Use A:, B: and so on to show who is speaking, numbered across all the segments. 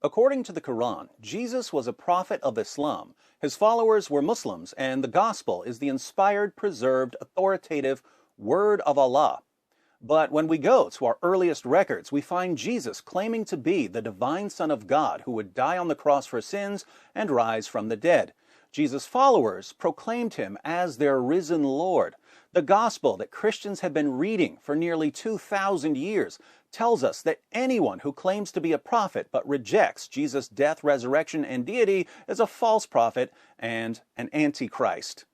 A: According to the Quran, Jesus was a prophet of Islam, his followers were Muslims, and the Gospel is the inspired, preserved, authoritative Word of Allah. But when we go to our earliest records, we find Jesus claiming to be the divine Son of God who would die on the cross for sins and rise from the dead. Jesus' followers proclaimed him as their risen Lord. The gospel that Christians have been reading for nearly 2,000 years tells us that anyone who claims to be a prophet but rejects Jesus' death, resurrection, and deity is a false prophet and an antichrist.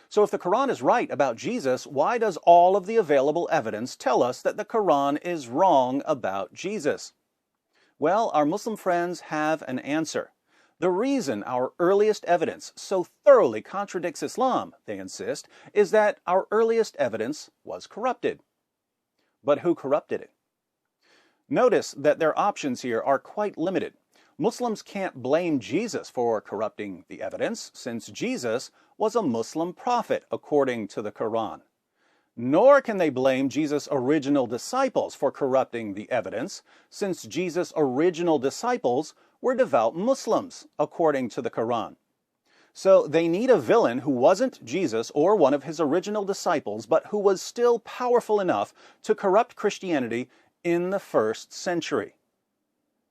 A: So if the Quran is right about Jesus, why does all of the available evidence tell us that the Quran is wrong about Jesus? Well, our Muslim friends have an answer. The reason our earliest evidence so thoroughly contradicts Islam, they insist, is that our earliest evidence was corrupted. But who corrupted it? Notice that their options here are quite limited. Muslims can't blame Jesus for corrupting the evidence, since Jesus was a Muslim prophet according to the Quran. Nor can they blame Jesus' original disciples for corrupting the evidence, since Jesus' original disciples were devout Muslims according to the Quran. So they need a villain who wasn't Jesus or one of his original disciples, but who was still powerful enough to corrupt Christianity in the first century.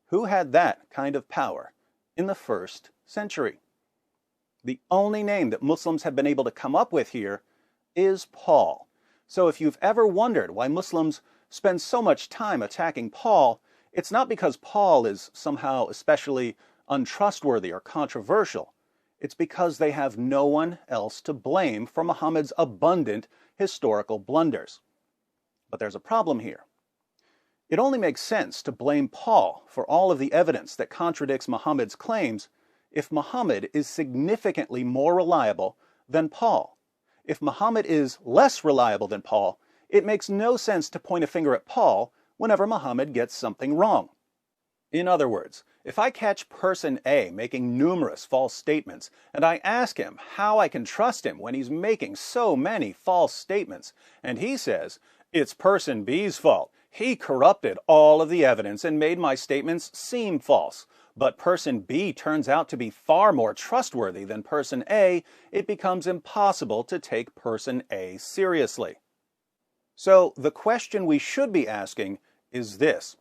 A: Who had that kind of power in the first century? The only name that Muslims have been able to come up with here is Paul. So if you've ever wondered why Muslims spend so much time attacking Paul, it's not because Paul is somehow especially untrustworthy or controversial. It's because they have no one else to blame for Muhammad's abundant historical blunders. But there's a problem here. It only makes sense to blame Paul for all of the evidence that contradicts Muhammad's claims if Muhammad is significantly more reliable than Paul. If Muhammad is less reliable than Paul, it makes no sense to point a finger at Paul whenever Muhammad gets something wrong. In other words, if I catch person A making numerous false statements, and I ask him how I can trust him when he's making so many false statements, and he says, it's person B's fault. He corrupted all of the evidence and made my statements seem false. But person B turns out to be far more trustworthy than person A, it becomes impossible to take person A seriously. So the question we should be asking is this: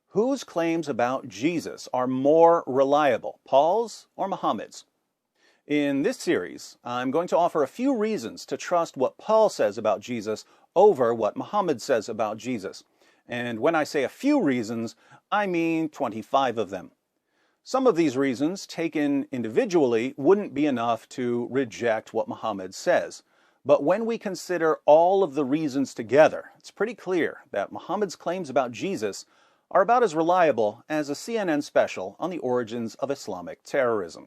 A: whose claims about Jesus are more reliable, Paul's or Muhammad's? In this series, I'm going to offer a few reasons to trust what Paul says about Jesus over what Muhammad says about Jesus. And when I say a few reasons, I mean 25 of them. Some of these reasons, taken individually, wouldn't be enough to reject what Muhammad says. But when we consider all of the reasons together, it's pretty clear that Muhammad's claims about Jesus are about as reliable as a CNN special on the origins of Islamic terrorism.